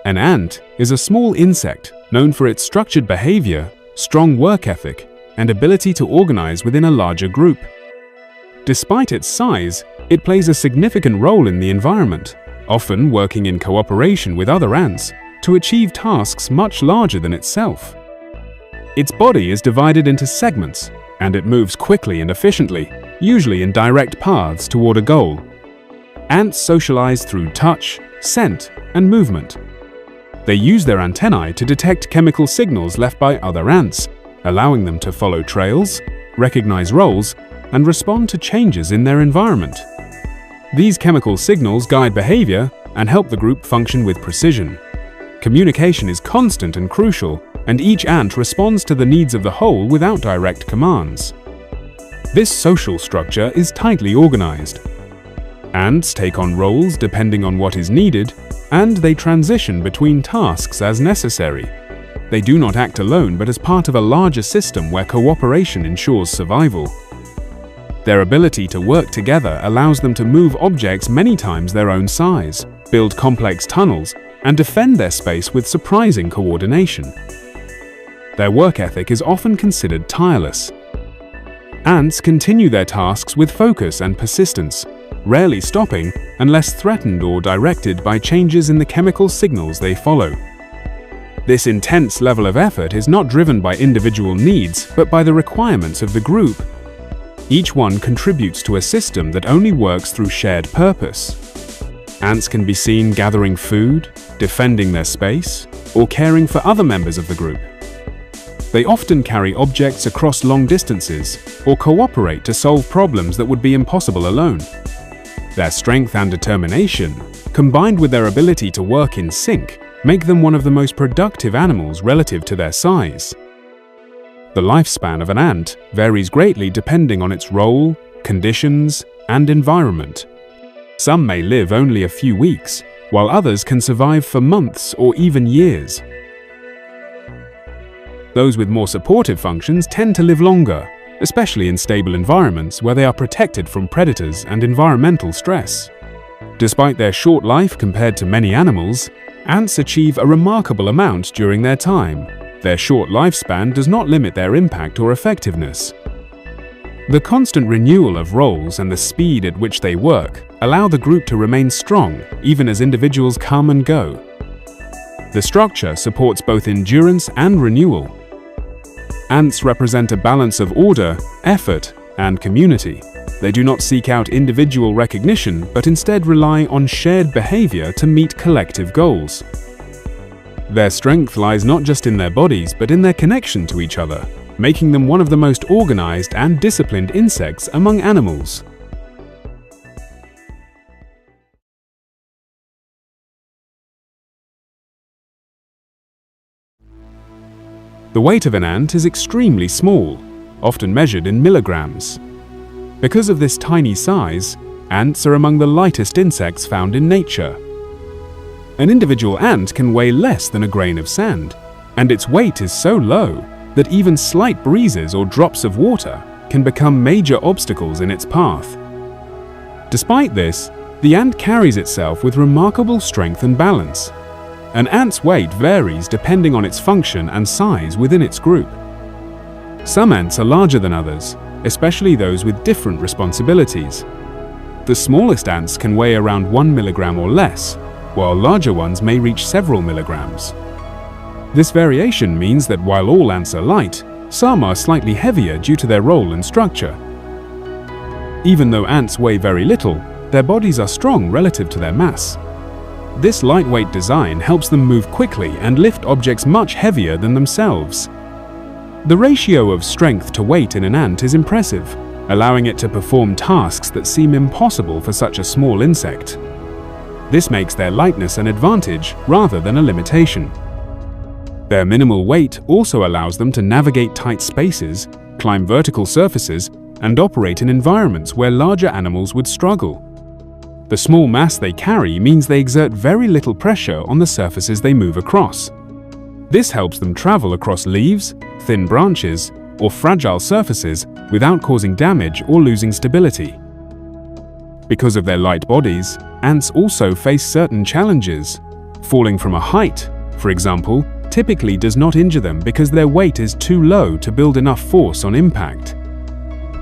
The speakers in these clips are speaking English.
An ant is a small insect known for its structured behavior, strong work ethic, and ability to organize within a larger group. Despite its size, it plays a significant role in the environment, often working in cooperation with other ants to achieve tasks much larger than itself. Its body is divided into segments, and it moves quickly and efficiently, usually in direct paths toward a goal. Ants socialize through touch, scent, and movement. They use their antennae to detect chemical signals left by other ants, allowing them to follow trails, recognize roles, and respond to changes in their environment. These chemical signals guide behavior and help the group function with precision. Communication is constant and crucial, and each ant responds to the needs of the whole without direct commands. This social structure is tightly organized. Ants take on roles depending on what is needed, and they transition between tasks as necessary. They do not act alone but as part of a larger system where cooperation ensures survival. Their ability to work together allows them to move objects many times their own size, build complex tunnels, and defend their space with surprising coordination. Their work ethic is often considered tireless. Ants continue their tasks with focus and persistence, rarely stopping unless threatened or directed by changes in the chemical signals they follow. This intense level of effort is not driven by individual needs, but by the requirements of the group. Each one contributes to a system that only works through shared purpose. Ants can be seen gathering food, defending their space, or caring for other members of the group. They often carry objects across long distances or cooperate to solve problems that would be impossible alone. Their strength and determination, combined with their ability to work in sync, make them one of the most productive animals relative to their size. The lifespan of an ant varies greatly depending on its role, conditions, and environment. Some may live only a few weeks, while others can survive for months or even years. Those with more supportive functions tend to live longer, especially in stable environments where they are protected from predators and environmental stress. Despite their short life compared to many animals, ants achieve a remarkable amount during their time. Their short lifespan does not limit their impact or effectiveness. The constant renewal of roles and the speed at which they work allow the group to remain strong even as individuals come and go. The structure supports both endurance and renewal. Ants represent a balance of order, effort, and community. They do not seek out individual recognition, but instead rely on shared behavior to meet collective goals. Their strength lies not just in their bodies, but in their connection to each other, making them one of the most organized and disciplined insects among animals. The weight of an ant is extremely small, often measured in milligrams. Because of this tiny size, ants are among the lightest insects found in nature. An individual ant can weigh less than a grain of sand, and its weight is so low that even slight breezes or drops of water can become major obstacles in its path. Despite this, the ant carries itself with remarkable strength and balance. An ant's weight varies depending on its function and size within its group. Some ants are larger than others, especially those with different responsibilities. The smallest ants can weigh around 1 milligram or less, while larger ones may reach several milligrams. This variation means that while all ants are light, some are slightly heavier due to their role and structure. Even though ants weigh very little, their bodies are strong relative to their mass. This lightweight design helps them move quickly and lift objects much heavier than themselves. The ratio of strength to weight in an ant is impressive, allowing it to perform tasks that seem impossible for such a small insect. This makes their lightness an advantage rather than a limitation. Their minimal weight also allows them to navigate tight spaces, climb vertical surfaces, and operate in environments where larger animals would struggle. The small mass they carry means they exert very little pressure on the surfaces they move across. This helps them travel across leaves, thin branches, or fragile surfaces without causing damage or losing stability. Because of their light bodies, ants also face certain challenges. Falling from a height, for example, typically does not injure them because their weight is too low to build enough force on impact.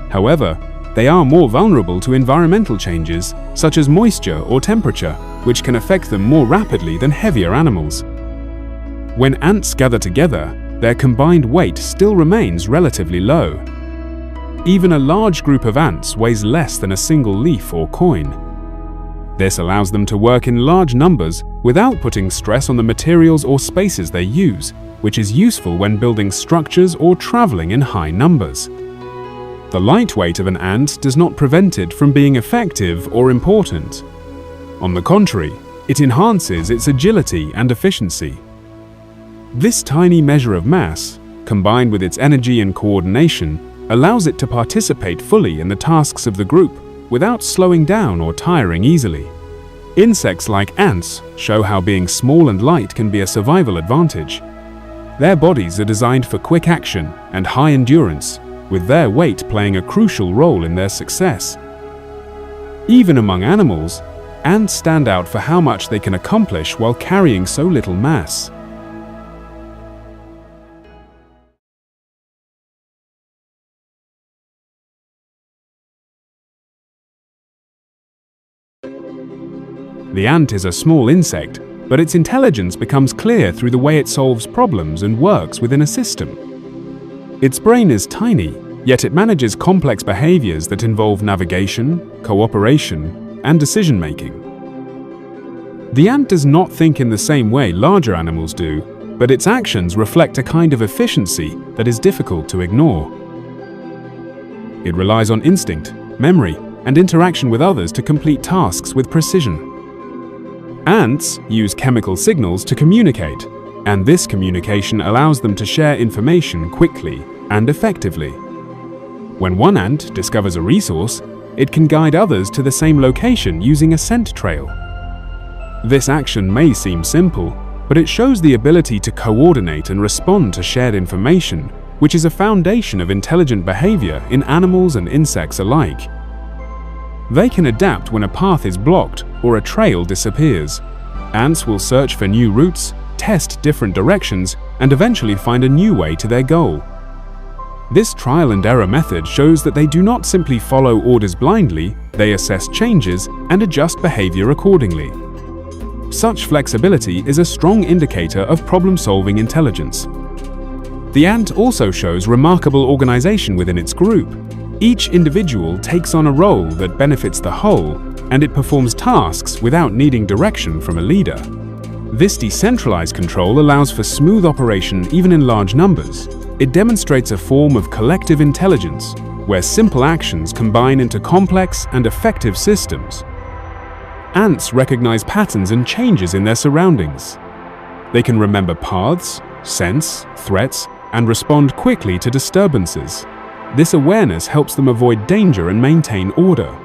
However, they are more vulnerable to environmental changes, such as moisture or temperature, which can affect them more rapidly than heavier animals. When ants gather together, their combined weight still remains relatively low. Even a large group of ants weighs less than a single leaf or coin. This allows them to work in large numbers without putting stress on the materials or spaces they use, which is useful when building structures or traveling in high numbers. The light weight of an ant does not prevent it from being effective or important. On the contrary, it enhances its agility and efficiency. This tiny measure of mass, combined with its energy and coordination, allows it to participate fully in the tasks of the group without slowing down or tiring easily. Insects like ants show how being small and light can be a survival advantage. Their bodies are designed for quick action and high endurance, with their weight playing a crucial role in their success. Even among animals, ants stand out for how much they can accomplish while carrying so little mass. The ant is a small insect, but its intelligence becomes clear through the way it solves problems and works within a system. Its brain is tiny, yet it manages complex behaviors that involve navigation, cooperation, and decision-making. The ant does not think in the same way larger animals do, but its actions reflect a kind of efficiency that is difficult to ignore. It relies on instinct, memory, and interaction with others to complete tasks with precision. Ants use chemical signals to communicate, and this communication allows them to share information quickly and effectively. When one ant discovers a resource, it can guide others to the same location using a scent trail. This action may seem simple, but it shows the ability to coordinate and respond to shared information, which is a foundation of intelligent behavior in animals and insects alike. They can adapt when a path is blocked or a trail disappears. Ants will search for new routes, test different directions, and eventually find a new way to their goal. This trial and error method shows that they do not simply follow orders blindly, they assess changes and adjust behavior accordingly. Such flexibility is a strong indicator of problem-solving intelligence. The ant also shows remarkable organization within its group. Each individual takes on a role that benefits the whole, and it performs tasks without needing direction from a leader. This decentralized control allows for smooth operation even in large numbers. It demonstrates a form of collective intelligence, where simple actions combine into complex and effective systems. Ants recognize patterns and changes in their surroundings. They can remember paths, sense threats, and respond quickly to disturbances. This awareness helps them avoid danger and maintain order.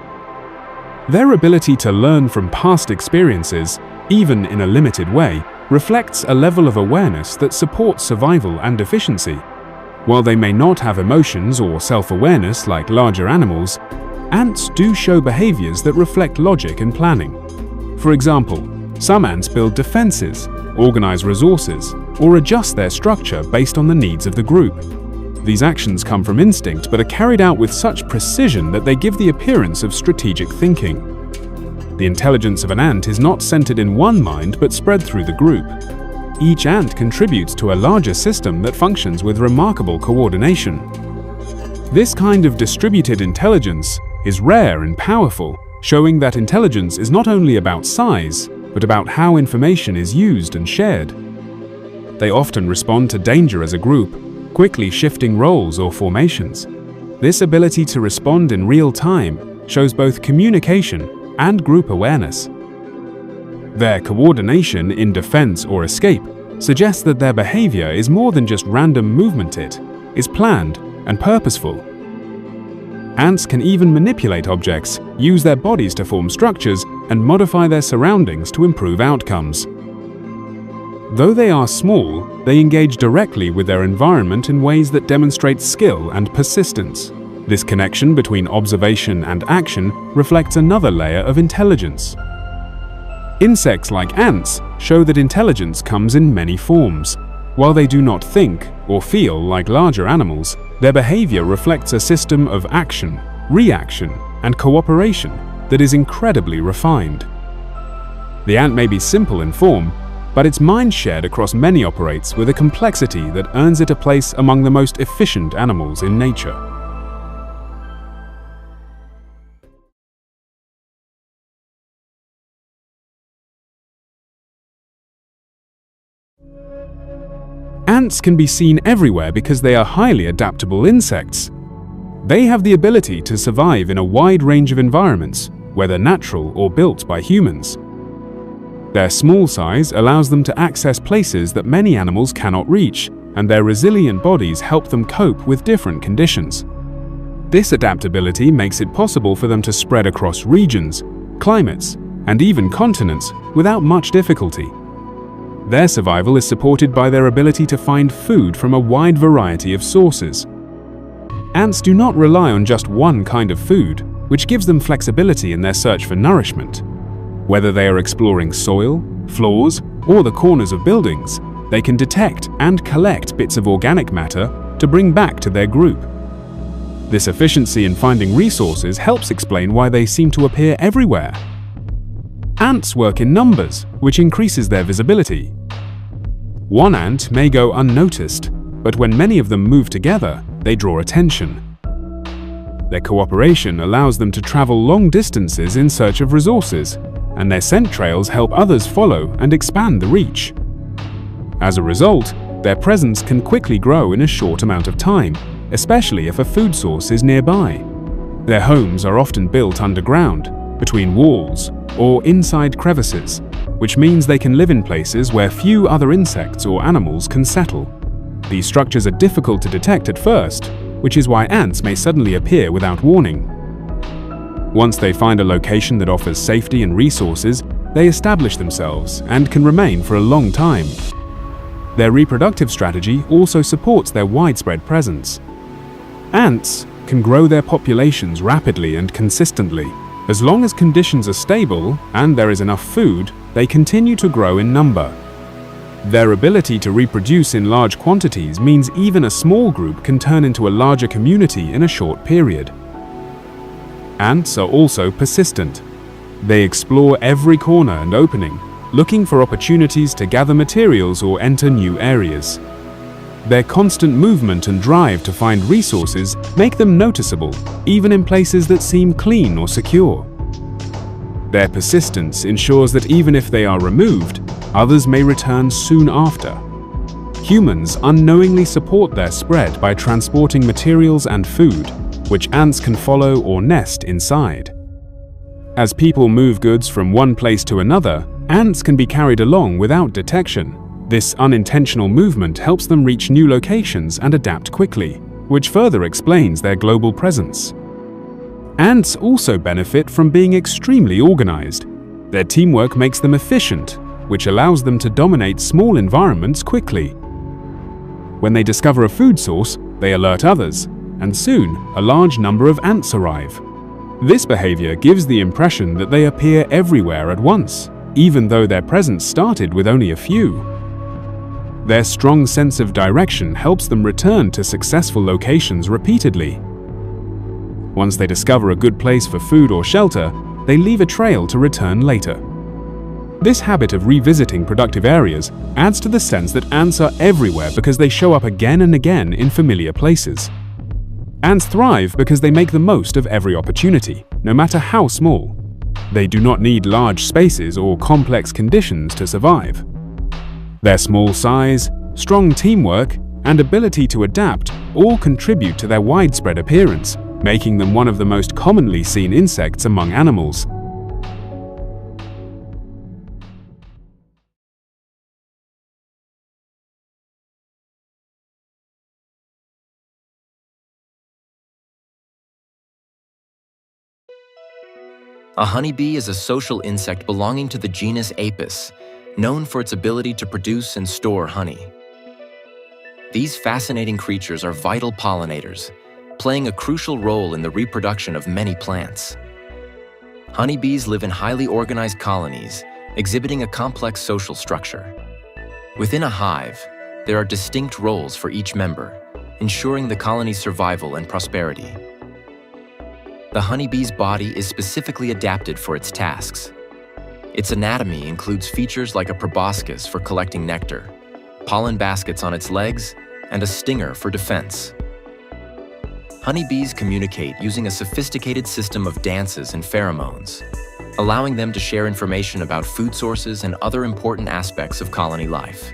Their ability to learn from past experiences, even in a limited way, reflects a level of awareness that supports survival and efficiency. While they may not have emotions or self-awareness like larger animals, ants do show behaviors that reflect logic and planning. For example, some ants build defenses, organize resources, or adjust their structure based on the needs of the group. These actions come from instinct but are carried out with such precision that they give the appearance of strategic thinking. The intelligence of an ant is not centered in one mind but spread through the group. Each ant contributes to a larger system that functions with remarkable coordination. This kind of distributed intelligence is rare and powerful, showing that intelligence is not only about size, but about how information is used and shared. They often respond to danger as a group, quickly shifting roles or formations. This ability to respond in real time shows both communication and group awareness. Their coordination in defense or escape suggests that their behavior is more than just random movement. It is planned and purposeful. Ants can even manipulate objects, use their bodies to form structures, and modify their surroundings to improve outcomes. Though they are small, they engage directly with their environment in ways that demonstrate skill and persistence. This connection between observation and action reflects another layer of intelligence. Insects like ants show that intelligence comes in many forms. While they do not think or feel like larger animals, their behavior reflects a system of action, reaction, and cooperation that is incredibly refined. The ant may be simple in form, but its mind shared across many operates with a complexity that earns it a place among the most efficient animals in nature. Ants can be seen everywhere because they are highly adaptable insects. They have the ability to survive in a wide range of environments, whether natural or built by humans. Their small size allows them to access places that many animals cannot reach, and their resilient bodies help them cope with different conditions. This adaptability makes it possible for them to spread across regions, climates, and even continents without much difficulty. Their survival is supported by their ability to find food from a wide variety of sources. Ants do not rely on just one kind of food, which gives them flexibility in their search for nourishment. Whether they are exploring soil, floors, or the corners of buildings, they can detect and collect bits of organic matter to bring back to their group. This efficiency in finding resources helps explain why they seem to appear everywhere. Ants work in numbers, which increases their visibility. One ant may go unnoticed, but when many of them move together, they draw attention. Their cooperation allows them to travel long distances in search of resources, and their scent trails help others follow and expand the reach. As a result, their presence can quickly grow in a short amount of time, especially if a food source is nearby. Their homes are often built underground, between walls, or inside crevices, which means they can live in places where few other insects or animals can settle. These structures are difficult to detect at first, which is why ants may suddenly appear without warning. Once they find a location that offers safety and resources, they establish themselves and can remain for a long time. Their reproductive strategy also supports their widespread presence. Ants can grow their populations rapidly and consistently. As long as conditions are stable and there is enough food, they continue to grow in number. Their ability to reproduce in large quantities means even a small group can turn into a larger community in a short period. Ants are also persistent. They explore every corner and opening, looking for opportunities to gather materials or enter new areas. Their constant movement and drive to find resources make them noticeable, even in places that seem clean or secure. Their persistence ensures that even if they are removed, others may return soon after. Humans unknowingly support their spread by transporting materials and food, which ants can follow or nest inside. As people move goods from one place to another, ants can be carried along without detection. This unintentional movement helps them reach new locations and adapt quickly, which further explains their global presence. Ants also benefit from being extremely organized. Their teamwork makes them efficient, which allows them to dominate small environments quickly. When they discover a food source, they alert others, and soon a large number of ants arrive. This behavior gives the impression that they appear everywhere at once, even though their presence started with only a few. Their strong sense of direction helps them return to successful locations repeatedly. Once they discover a good place for food or shelter, they leave a trail to return later. This habit of revisiting productive areas adds to the sense that ants are everywhere because they show up again and again in familiar places. Ants thrive because they make the most of every opportunity, no matter how small. They do not need large spaces or complex conditions to survive. Their small size, strong teamwork, and ability to adapt all contribute to their widespread appearance, making them one of the most commonly seen insects among animals. A honeybee is a social insect belonging to the genus Apis, known for its ability to produce and store honey. These fascinating creatures are vital pollinators, playing a crucial role in the reproduction of many plants. Honeybees live in highly organized colonies, exhibiting a complex social structure. Within a hive, there are distinct roles for each member, ensuring the colony's survival and prosperity. The honeybee's body is specifically adapted for its tasks. Its anatomy includes features like a proboscis for collecting nectar, pollen baskets on its legs, and a stinger for defense. Honeybees communicate using a sophisticated system of dances and pheromones, allowing them to share information about food sources and other important aspects of colony life.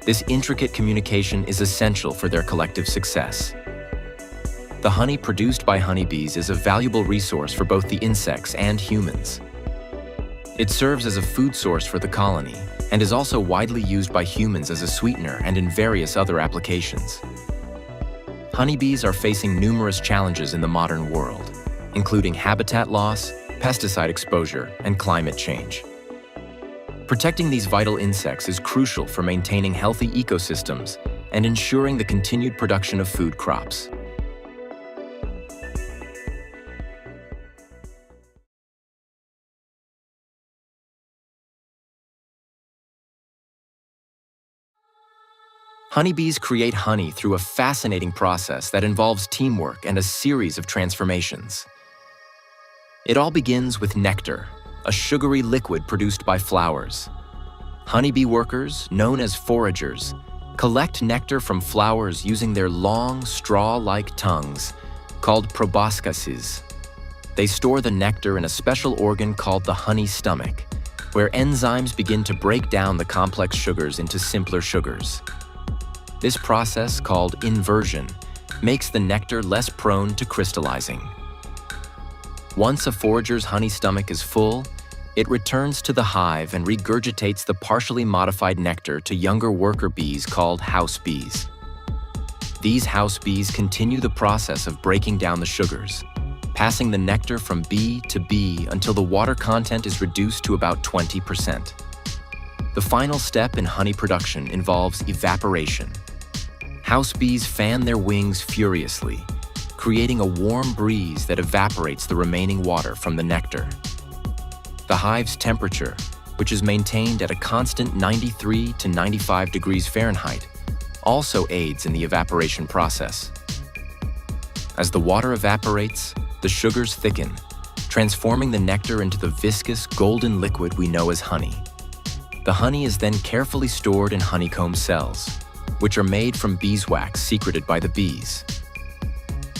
This intricate communication is essential for their collective success. The honey produced by honeybees is a valuable resource for both the insects and humans. It serves as a food source for the colony and is also widely used by humans as a sweetener and in various other applications. Honeybees are facing numerous challenges in the modern world, including habitat loss, pesticide exposure, and climate change. Protecting these vital insects is crucial for maintaining healthy ecosystems and ensuring the continued production of food crops. Honeybees create honey through a fascinating process that involves teamwork and a series of transformations. It all begins with nectar, a sugary liquid produced by flowers. Honeybee workers, known as foragers, collect nectar from flowers using their long, straw-like tongues, called proboscises. They store the nectar in a special organ called the honey stomach, where enzymes begin to break down the complex sugars into simpler sugars. This process, called inversion, makes the nectar less prone to crystallizing. Once a forager's honey stomach is full, it returns to the hive and regurgitates the partially modified nectar to younger worker bees called house bees. These house bees continue the process of breaking down the sugars, passing the nectar from bee to bee until the water content is reduced to about 20%. The final step in honey production involves evaporation. House bees fan their wings furiously, creating a warm breeze that evaporates the remaining water from the nectar. The hive's temperature, which is maintained at a constant 93 to 95 degrees Fahrenheit, also aids in the evaporation process. As the water evaporates, the sugars thicken, transforming the nectar into the viscous golden liquid we know as honey. The honey is then carefully stored in honeycomb cells, which are made from beeswax secreted by the bees.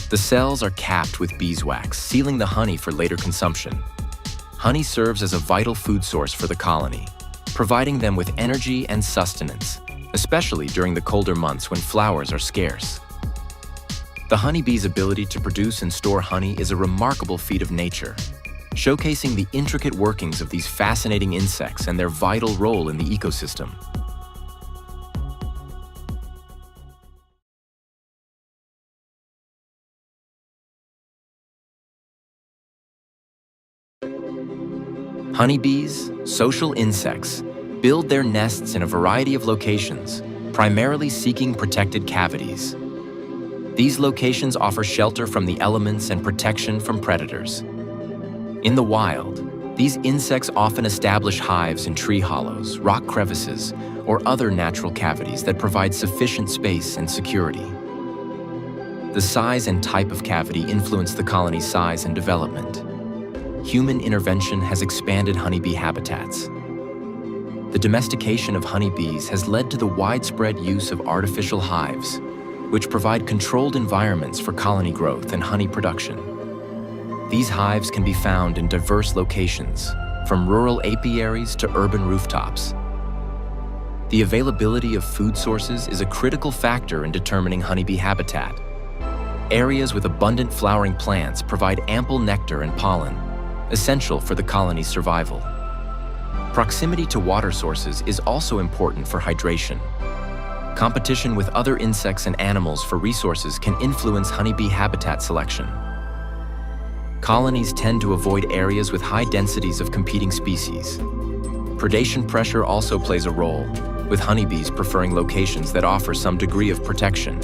The cells are capped with beeswax, sealing the honey for later consumption. Honey serves as a vital food source for the colony, providing them with energy and sustenance, especially during the colder months when flowers are scarce. The honeybee's ability to produce and store honey is a remarkable feat of nature, showcasing the intricate workings of these fascinating insects and their vital role in the ecosystem. Honeybees, social insects, build their nests in a variety of locations, primarily seeking protected cavities. These locations offer shelter from the elements and protection from predators. In the wild, these insects often establish hives in tree hollows, rock crevices, or other natural cavities that provide sufficient space and security. The size and type of cavity influence the colony's size and development. Human intervention has expanded honeybee habitats. The domestication of honeybees has led to the widespread use of artificial hives, which provide controlled environments for colony growth and honey production. These hives can be found in diverse locations, from rural apiaries to urban rooftops. The availability of food sources is a critical factor in determining honeybee habitat. Areas with abundant flowering plants provide ample nectar and pollen, essential for the colony's survival. Proximity to water sources is also important for hydration. Competition with other insects and animals for resources can influence honeybee habitat selection. Colonies tend to avoid areas with high densities of competing species. Predation pressure also plays a role, with honeybees preferring locations that offer some degree of protection.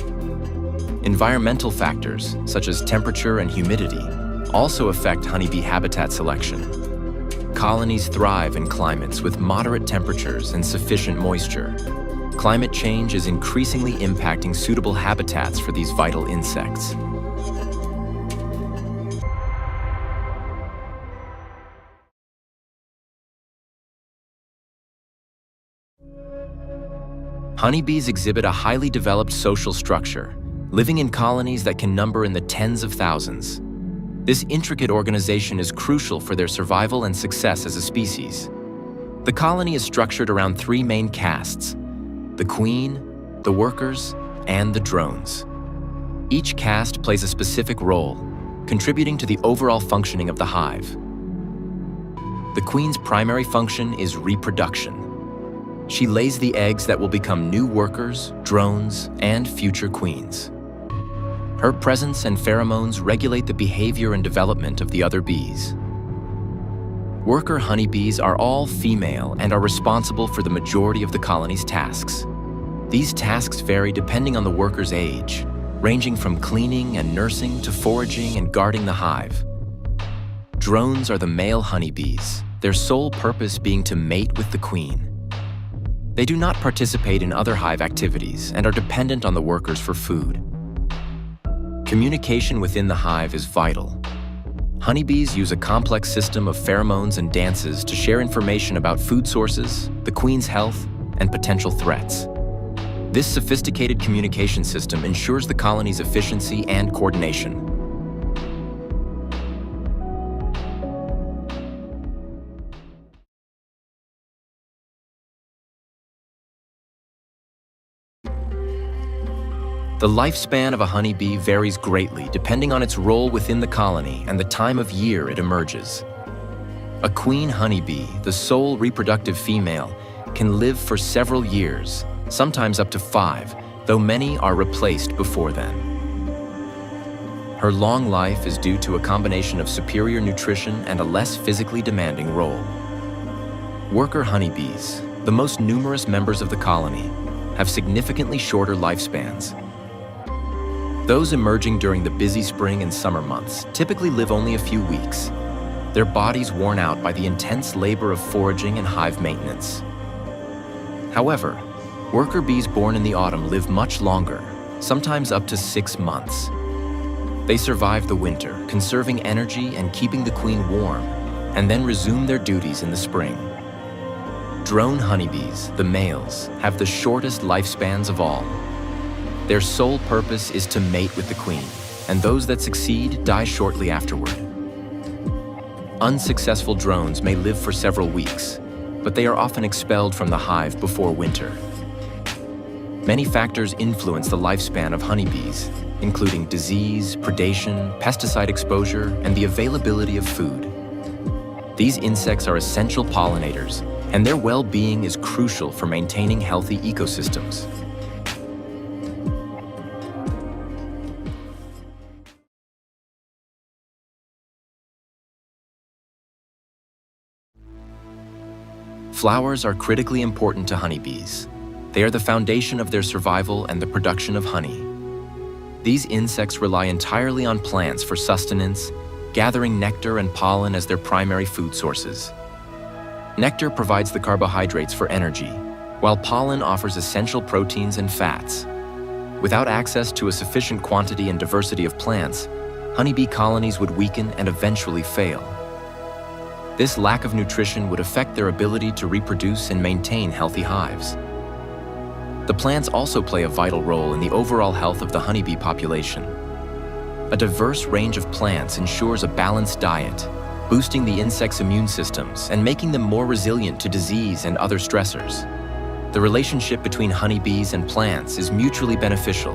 Environmental factors, such as temperature and humidity, also affect honeybee habitat selection. colonies thrive in climates with moderate temperatures and sufficient moisture. Climate change is increasingly impacting suitable habitats for these vital insects. Honeybees exhibit a highly developed social structure, living in colonies that can number in the tens of thousands. This intricate organization is crucial for their survival and success as a species. The colony is structured around three main castes: the queen, the workers, and the drones. Each caste plays a specific role, contributing to the overall functioning of the hive. The queen's primary function is reproduction. She lays the eggs that will become new workers, drones, and future queens. Her presence and pheromones regulate the behavior and development of the other bees. Worker honeybees are all female and are responsible for the majority of the colony's tasks. These tasks vary depending on the worker's age, ranging from cleaning and nursing to foraging and guarding the hive. Drones are the male honeybees, their sole purpose being to mate with the queen. They do not participate in other hive activities and are dependent on the workers for food. Communication within the hive is vital. Honeybees use a complex system of pheromones and dances to share information about food sources, the queen's health, and potential threats. This sophisticated communication system ensures the colony's efficiency and coordination. The lifespan of a honeybee varies greatly depending on its role within the colony and the time of year it emerges. A queen honeybee, the sole reproductive female, can live for several years, sometimes up to 5, though many are replaced before then. Her long life is due to a combination of superior nutrition and a less physically demanding role. Worker honeybees, the most numerous members of the colony, have significantly shorter lifespans. Those emerging during the busy spring and summer months typically live only a few weeks, their bodies worn out by the intense labor of foraging and hive maintenance. However, worker bees born in the autumn live much longer, sometimes up to 6 months. They survive the winter, conserving energy and keeping the queen warm, and then resume their duties in the spring. Drone honeybees, the males, have the shortest lifespans of all. Their sole purpose is to mate with the queen, and those that succeed die shortly afterward. Unsuccessful drones may live for several weeks, but they are often expelled from the hive before winter. Many factors influence the lifespan of honeybees, including disease, predation, pesticide exposure, and the availability of food. These insects are essential pollinators, and their well-being is crucial for maintaining healthy ecosystems. Flowers are critically important to honeybees. They are the foundation of their survival and the production of honey. These insects rely entirely on plants for sustenance, gathering nectar and pollen as their primary food sources. Nectar provides the carbohydrates for energy, while pollen offers essential proteins and fats. Without access to a sufficient quantity and diversity of plants, honeybee colonies would weaken and eventually fail. This lack of nutrition would affect their ability to reproduce and maintain healthy hives. The plants also play a vital role in the overall health of the honeybee population. A diverse range of plants ensures a balanced diet, boosting the insects' immune systems and making them more resilient to disease and other stressors. The relationship between honeybees and plants is mutually beneficial.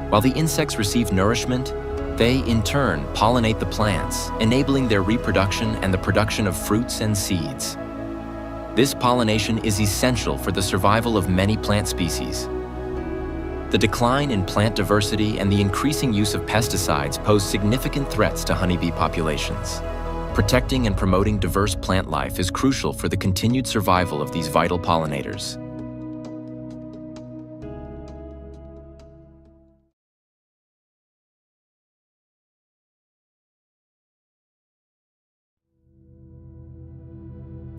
While the insects receive nourishment, they, in turn, pollinate the plants, enabling their reproduction and the production of fruits and seeds. This pollination is essential for the survival of many plant species. The decline in plant diversity and the increasing use of pesticides pose significant threats to honeybee populations. Protecting and promoting diverse plant life is crucial for the continued survival of these vital pollinators.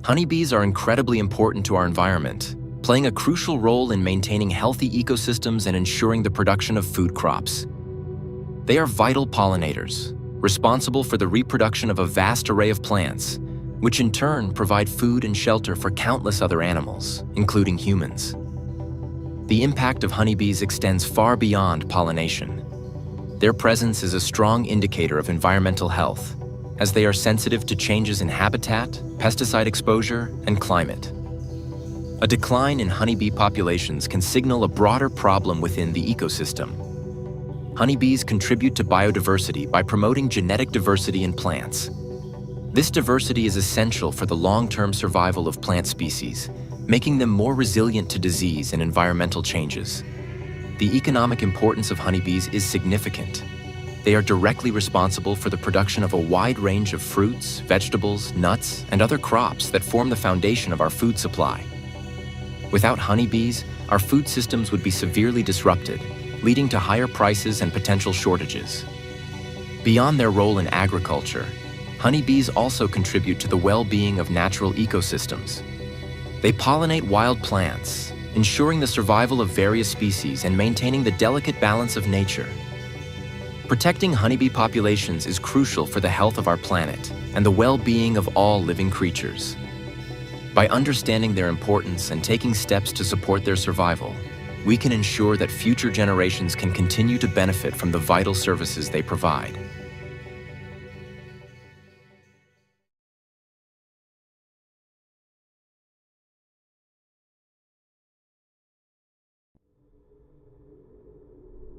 Honeybees are incredibly important to our environment, playing a crucial role in maintaining healthy ecosystems and ensuring the production of food crops. They are vital pollinators, responsible for the reproduction of a vast array of plants, which in turn provide food and shelter for countless other animals, including humans. The impact of honeybees extends far beyond pollination. Their presence is a strong indicator of environmental health, as they are sensitive to changes in habitat, pesticide exposure, and climate. A decline in honeybee populations can signal a broader problem within the ecosystem. Honeybees contribute to biodiversity by promoting genetic diversity in plants. This diversity is essential for the long-term survival of plant species, making them more resilient to disease and environmental changes. The economic importance of honeybees is significant. They are directly responsible for the production of a wide range of fruits, vegetables, nuts, and other crops that form the foundation of our food supply. Without honeybees, our food systems would be severely disrupted, leading to higher prices and potential shortages. Beyond their role in agriculture, honeybees also contribute to the well-being of natural ecosystems. They pollinate wild plants, ensuring the survival of various species and maintaining the delicate balance of nature. Protecting honeybee populations is crucial for the health of our planet and the well-being of all living creatures. By understanding their importance and taking steps to support their survival, we can ensure that future generations can continue to benefit from the vital services they provide.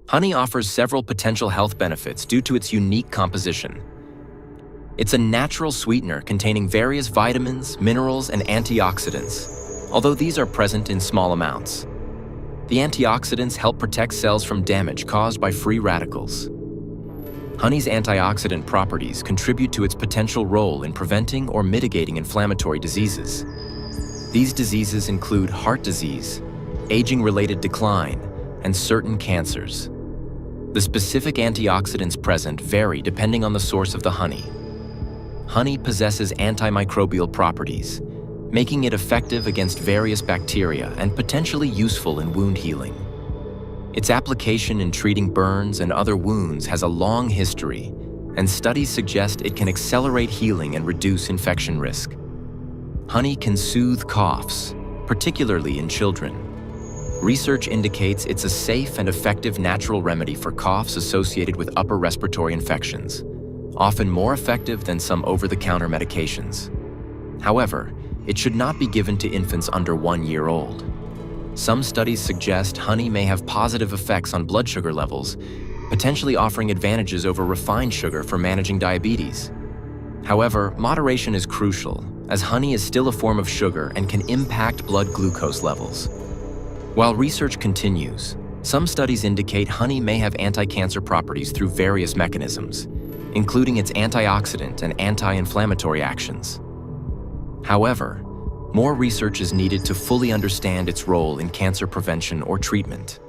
Honey offers several potential health benefits due to its unique composition. It's a natural sweetener containing various vitamins, minerals, and antioxidants, although these are present in small amounts. The antioxidants help protect cells from damage caused by free radicals. Honey's antioxidant properties contribute to its potential role in preventing or mitigating inflammatory diseases. These diseases include heart disease, aging-related decline, and certain cancers. The specific antioxidants present vary depending on the source of the honey. Honey possesses antimicrobial properties, making it effective against various bacteria and potentially useful in wound healing. Its application in treating burns and other wounds has a long history, and studies suggest it can accelerate healing and reduce infection risk. Honey can soothe coughs, particularly in children. Research indicates it's a safe and effective natural remedy for coughs associated with upper respiratory infections, often more effective than some over-the-counter medications. However, it should not be given to infants under 1 year old. Some studies suggest honey may have positive effects on blood sugar levels, potentially offering advantages over refined sugar for managing diabetes. However, moderation is crucial, as honey is still a form of sugar and can impact blood glucose levels. While research continues, some studies indicate honey may have anti-cancer properties through various mechanisms, including its antioxidant and anti-inflammatory actions. However, more research is needed to fully understand its role in cancer prevention or treatment.